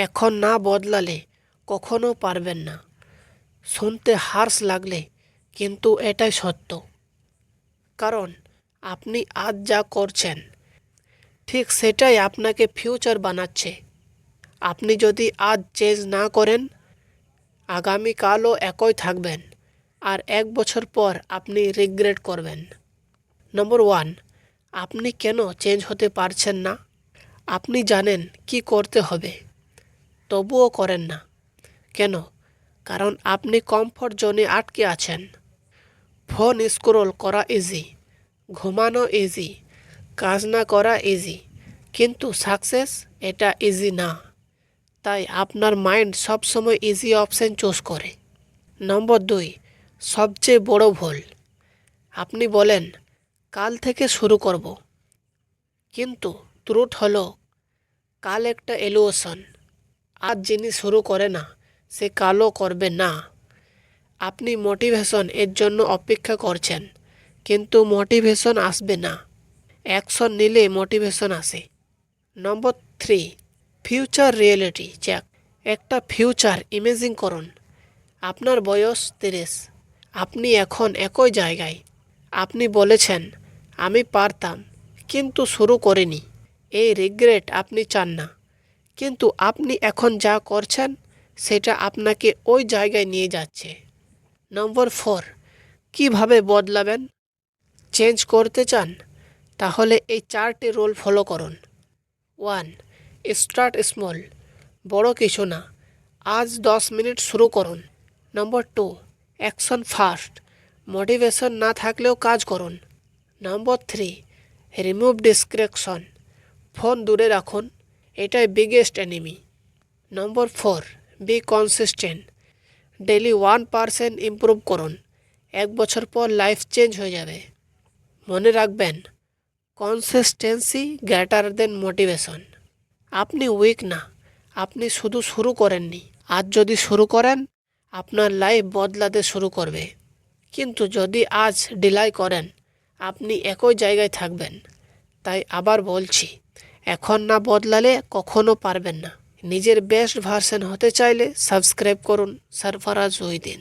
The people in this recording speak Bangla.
এখন না বদলালে কখনো পারবেন না। শুনতে হার্শ লাগলে কিন্তু এটাই সত্য। কারণ আপনি আজ যা করছেন ঠিক সেটাই আপনাকে ফিউচার বানাচ্ছে। আপনি যদি আজ চেঞ্জ না করেন, আগামীকালও একই থাকবেন, আর 1 বছর পর আপনি রিগ্রেট করবেন। নম্বর 1, আপনি কেন চেঞ্জ হতে পারছেন না? আপনি জানেন কি করতে হবে, তবুও করেন না। কেন? কারণ আপনি কমফর্ট জোনে আটকে আছেন। ফোন স্ক্রোল করা ইজি, ঘুমানো ইজি, কাজ না করা ইজি, কিন্তু সাকসেস এটা ইজি না। তাই আপনার মাইন্ড সবসময় ইজি অপশন চুজ করে। নম্বর 2, সবচেয়ে বড় ভুল। আপনি বলেন কাল থেকে শুরু করব, কিন্তু ট্রুথ হলো কাল একটা ইলিউশন। আজ যিনি শুরু করে না সে কালও করবে না। আপনি মোটিভেশন এর জন্য অপেক্ষা করছেন, কিন্তু মোটিভেশন আসবে না, অ্যাকশন নিলে মোটিভেশন আসে। নম্বর 3, ফিউচার রিয়েলিটি চেক। একটা ফিউচার ইমেজিন করুন। আপনার বয়স 30, আপনি এখন একই জায়গায়। আপনি বলেছেন আমি পারতাম কিন্তু শুরু করিনি। এই রিগ্রেট আপনি চান না, কিন্তু আপনি এখন যা করছেন সেটা আপনাকে ওই জায়গায় নিয়ে যাচ্ছে। নম্বর 4, কিভাবে বদলাবেন? চেঞ্জ করতে চান? তাহলে এই 4টি রুল ফলো করুন। 1, স্টার্ট স্মল, বড় কিছু না, আজ 10 মিনিট শুরু করুন। নম্বর 2, অ্যাকশন ফার্স্ট, মোটিভেশন না থাকলেও কাজ করুন। নম্বর 3, রিমুভ ডিস্ট্রাকশন, ফোন দূরে রাখুন, এটাই biggest enemy. Number 4, be consistent, daily 1% improve করুন, 1 বছর পর লাইফ চেঞ্জ হয়ে যাবে। মনে রাখবেন, কনসিস্টেন্সি গ্রেটার দেন মোটিভেশন। আপনি উইক না, আপনি শুধু শুরু করেননি। আজ যদি শুরু করেন, আপনার লাইফ বদলাতে শুরু করবে। কিন্তু যদি আজ ডিলাই করেন, আপনি একই জায়গায় থাকবেন। তাই আবার বলছি, এখন না বদলালে কখনো পারবেন না। নিজের বেস্ট ভার্সন হতে চাইলে সাবস্ক্রাইব করুন সরফরাজ উইদিন।